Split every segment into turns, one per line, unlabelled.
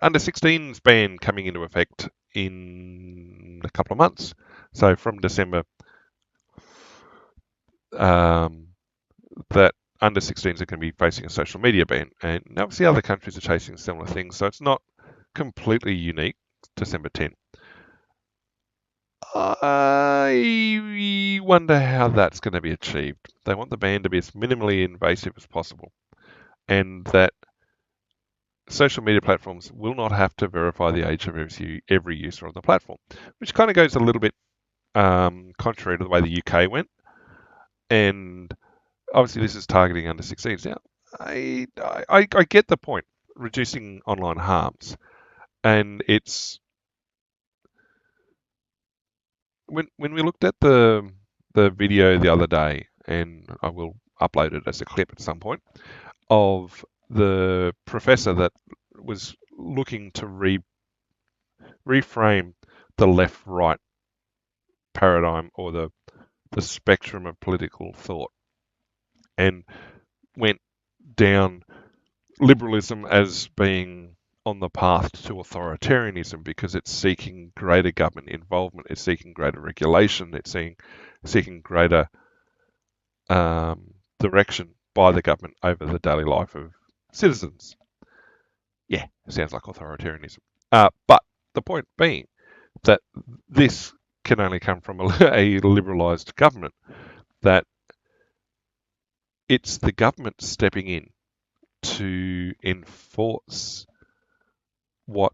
under 16s ban coming into effect in a couple of months. So from December, that under 16s are going to be facing a social media ban. And obviously other countries are chasing similar things. So it's not completely unique, December 10. I wonder how that's going to be achieved. They want the ban to be as minimally invasive as possible, and that social media platforms will not have to verify the age of every user on the platform, which kind of goes a little bit contrary to the way the UK went. And obviously, this is targeting under 16s. Now, I get the point, reducing online harms, and it's when we looked at the video the other day, and I will upload it as a clip at some point, of the professor that was looking to reframe the left-right paradigm or the spectrum of political thought, and went down liberalism as being on the path to authoritarianism because it's seeking greater government involvement, it's seeking greater regulation, it's seeking greater direction by the government over the daily life of citizens. Yeah, sounds like authoritarianism. But the point being that this can only come from a liberalised government, that it's the government stepping in to enforce what,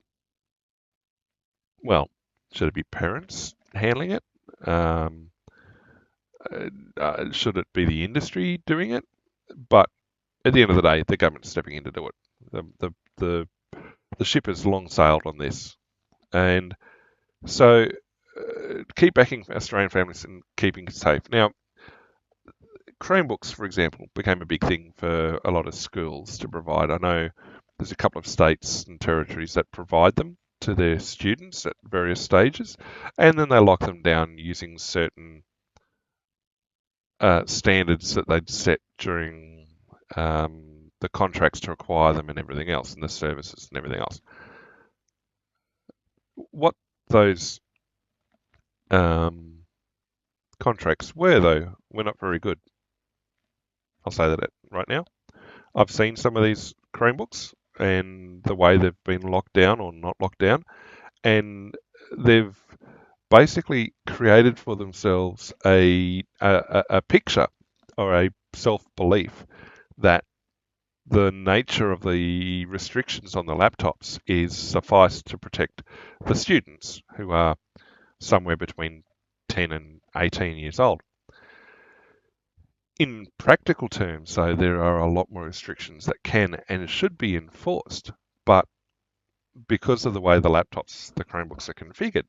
well, should it be parents handling it? Should it be the industry doing it? But at the end of the day, the government's stepping in to do it. The ship has long sailed on this, and so keep backing Australian families and keeping it safe. Now, Chromebooks, for example, became a big thing for a lot of schools to provide. I know there's a couple of states and territories that provide them to their students at various stages, and then they lock them down using certain standards that they'd set during the contracts to acquire them and everything else, and the services and everything else. What those contracts were, though, were not very good. I'll say that right now. I've seen some of these Chromebooks and the way they've been locked down or not locked down, and they've basically created for themselves a picture or a self-belief that the nature of the restrictions on the laptops is suffice to protect the students, who are somewhere between 10 and 18 years old. In practical terms, though, there are a lot more restrictions that can and should be enforced, but because of the way the Chromebooks are configured,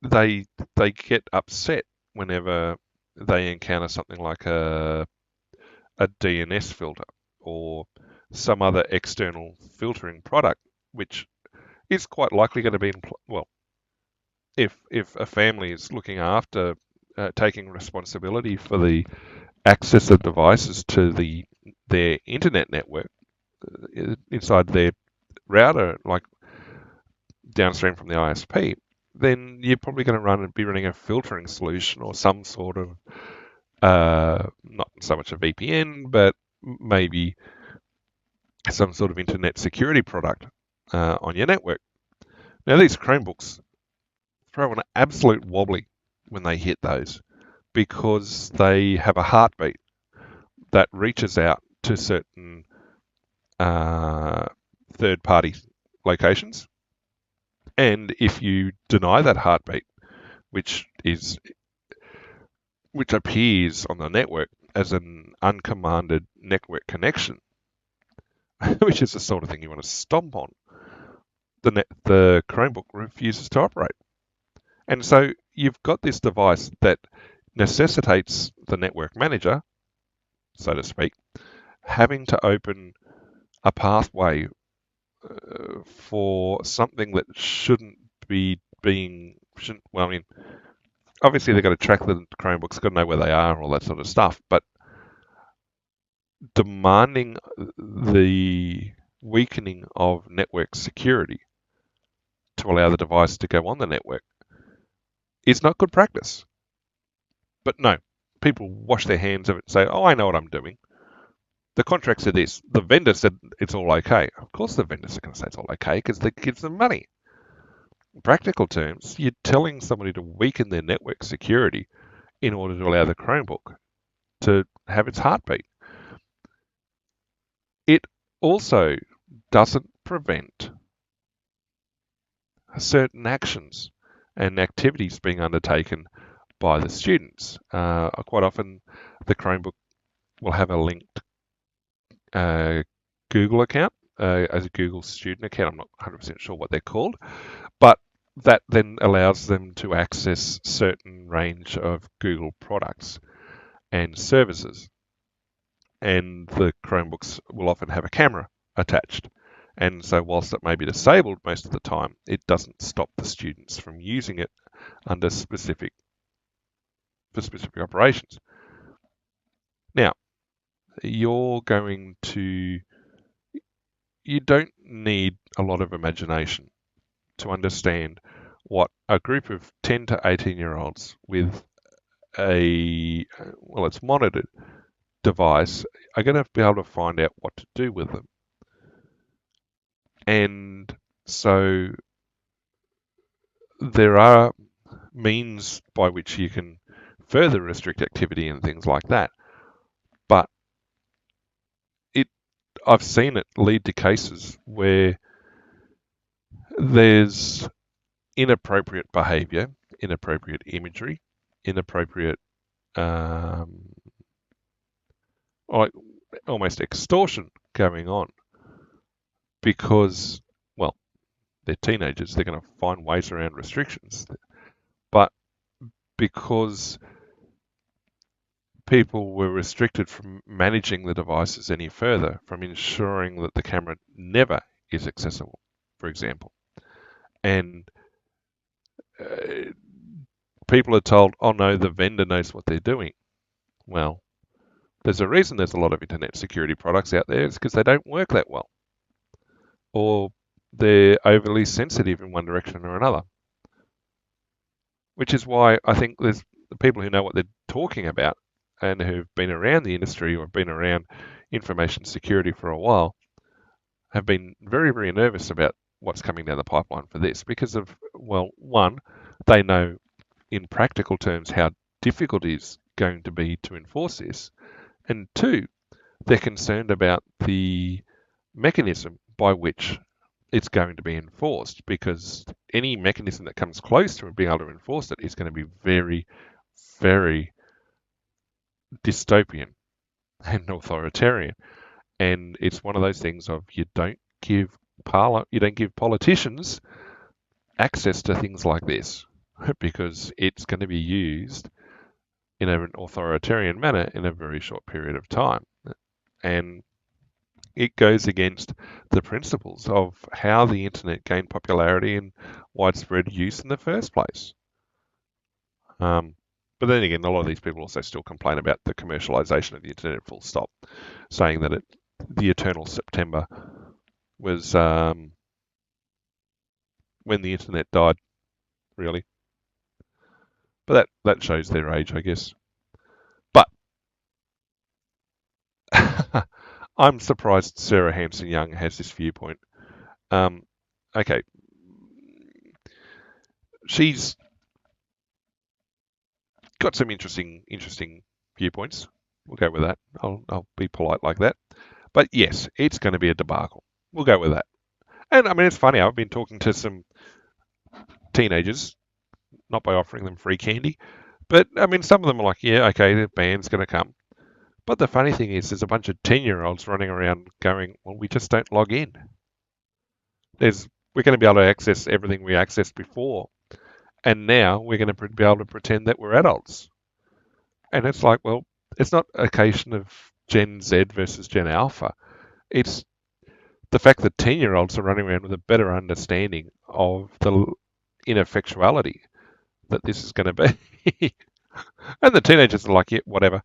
they get upset whenever they encounter something like a DNS filter or some other external filtering product, which is quite likely going to be if a family is looking after taking responsibility for the access of devices to their internet network inside their router, like downstream from the ISP, then you're probably going to be running a filtering solution or some sort of not so much a VPN, but maybe some sort of internet security product on your network. Now, these Chromebooks throw an absolute wobbly when they hit those, because they have a heartbeat that reaches out to certain third-party locations. And if you deny that heartbeat, which appears on the network as an uncommanded network connection, which is the sort of thing you want to stomp on, the Chromebook refuses to operate. And so you've got this device that necessitates the network manager, so to speak, having to open a pathway for something that shouldn't be obviously they've got to track the Chromebooks, got to know where they are and all that sort of stuff, but demanding the weakening of network security to allow the device to go on the network is not good practice. But no, people wash their hands of it and say, oh, I know what I'm doing. The contract said this. The vendor said it's all okay. Of course the vendors are going to say it's all okay because that gives them money. In practical terms, you're telling somebody to weaken their network security in order to allow the Chromebook to have its heartbeat. It also doesn't prevent certain actions and activities being undertaken by the students. Quite often, the Chromebook will have a linked Google account, as a Google student account. I'm not 100% sure what they're called, but that then allows them to access certain range of Google products and services. And the Chromebooks will often have a camera attached. And so whilst it may be disabled most of the time, it doesn't stop the students from using it under specific operations. Now, you don't need a lot of imagination to understand what a group of 10 to 18-year-olds with it's monitored device are going to be able to find out what to do with them. And so there are means by which you can further restrict activity and things like that. But I've seen it lead to cases where there's inappropriate behavior, inappropriate imagery, inappropriate almost extortion going on because, well, they're teenagers, they're going to find ways around restrictions. But because people were restricted from managing the devices any further, from ensuring that the camera never is accessible, for example. And people are told, oh no, the vendor knows what they're doing. Well, there's a reason there's a lot of internet security products out there. It's because they don't work that well. Or they're overly sensitive in one direction or another. Which is why I think there's the people who know what they're talking about and who've been around the industry or been around information security for a while have been very, very nervous about what's coming down the pipeline for this because of, well, one, they know in practical terms how difficult it is going to be to enforce this. And two, they're concerned about the mechanism by which it's going to be enforced because any mechanism that comes close to being able to enforce it is going to be very, very dystopian and authoritarian. And it's one of those things of you don't give politicians access to things like this because it's going to be used in an authoritarian manner in a very short period of time. And it goes against the principles of how the internet gained popularity and widespread use in the first place. But then again, a lot of these people also still complain about the commercialization of the internet full stop, saying that the eternal September was when the internet died, really. But that shows their age, I guess. But I'm surprised Sarah Hanson-Young has this viewpoint. Okay. She's got some interesting viewpoints. We'll go with that. I'll be polite like that. But yes, it's going to be a debacle. We'll go with that. And I mean, it's funny. I've been talking to some teenagers, not by offering them free candy, but I mean, some of them are like, yeah, okay, the band's going to come. But the funny thing is, there's a bunch of 10-year-olds running around going, well, we just don't log in. We're going to be able to access everything we accessed before. And now we're going to be able to pretend that we're adults. And it's like, well, it's not a case of Gen Z versus Gen Alpha. It's the fact that 10-year-olds are running around with a better understanding of the ineffectuality that this is going to be. And the teenagers are like, yeah, whatever.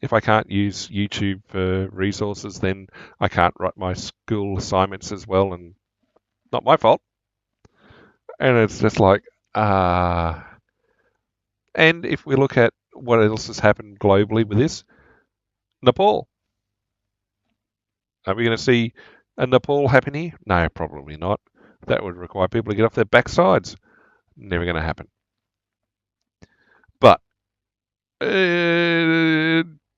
If I can't use YouTube for resources, then I can't write my school assignments as well, and not my fault. And it's just like, and if we look at what else has happened globally with this, Nepal. Are we going to see a Nepal happen here? No, probably not. That would require people to get off their backsides. Never going to happen. But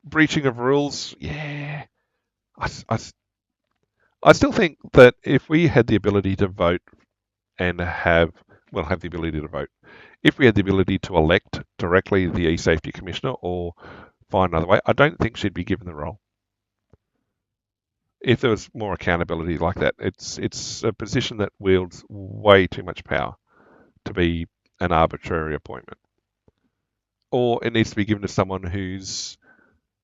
breaching of rules, yeah. I still think that if we had the ability to vote and have the ability to vote, if we had the ability to elect directly the e-safety commissioner or find another way, I don't think she'd be given the role. If there was more accountability like that, it's a position that wields way too much power to be an arbitrary appointment. Or it needs to be given to someone who's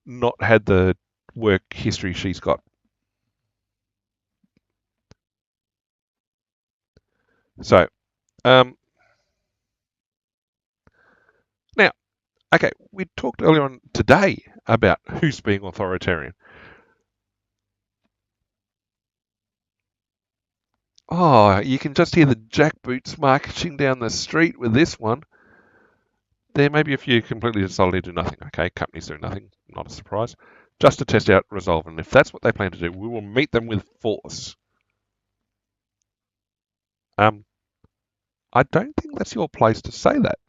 not had the work history she's got. So, now, okay, we talked earlier on today about who's being authoritarian. Oh, you can just hear the jackboots marching down the street with this one. There may be a few completely decided to do nothing. Okay, companies do nothing, not a surprise. Just to test out Resolve, and if that's what they plan to do, we will meet them with force. I don't think that's your place to say that.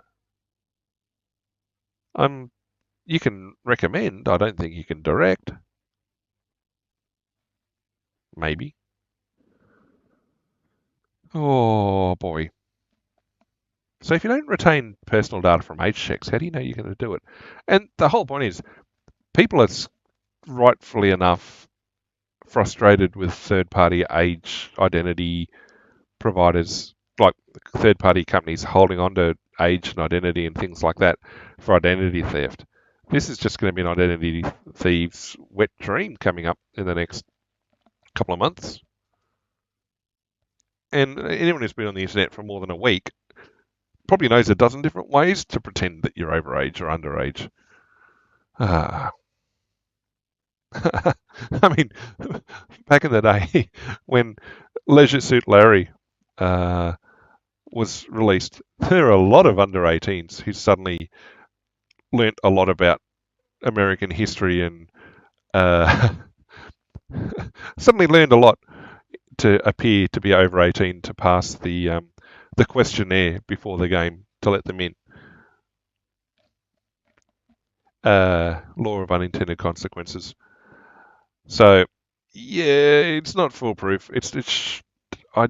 You can recommend. I don't think you can direct. Maybe. Oh boy. So if you don't retain personal data from age checks, how do you know you're going to do it? And the whole point is, people are rightfully enough frustrated with third-party age identity providers, like third-party companies holding on to age and identity and things like that for identity theft. This is just going to be an identity thieves' wet dream coming up in the next couple of months. And anyone who's been on the internet for more than a week probably knows a dozen different ways to pretend that you're overage or underage. I mean, back in the day when Leisure Suit Larry was released, there were a lot of under 18s who suddenly learnt a lot about American history and suddenly learned a lot to appear to be over 18 to pass the questionnaire before the game to let them in. Law of unintended consequences. So, yeah, it's not foolproof. I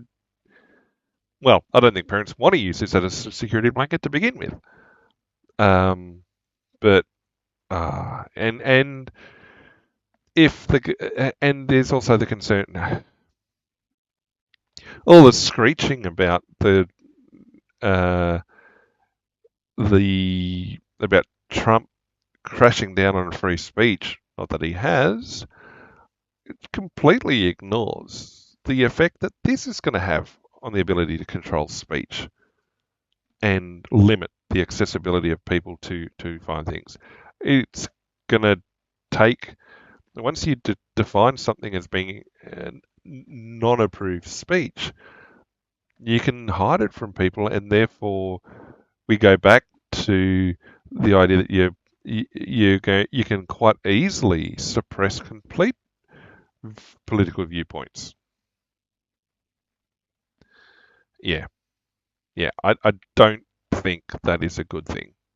don't think parents want to use this as a security blanket to begin with. But and there's also the concern, all the screeching about about Trump crashing down on free speech. Not that he has. It completely ignores the effect that this is going to have on the ability to control speech and limit the accessibility of people to find things. It's going to take, once you define something as being non-approved speech, you can hide it from people, and therefore we go back to the idea that you can quite easily suppress complete political viewpoints. Yeah. I don't think that is a good thing.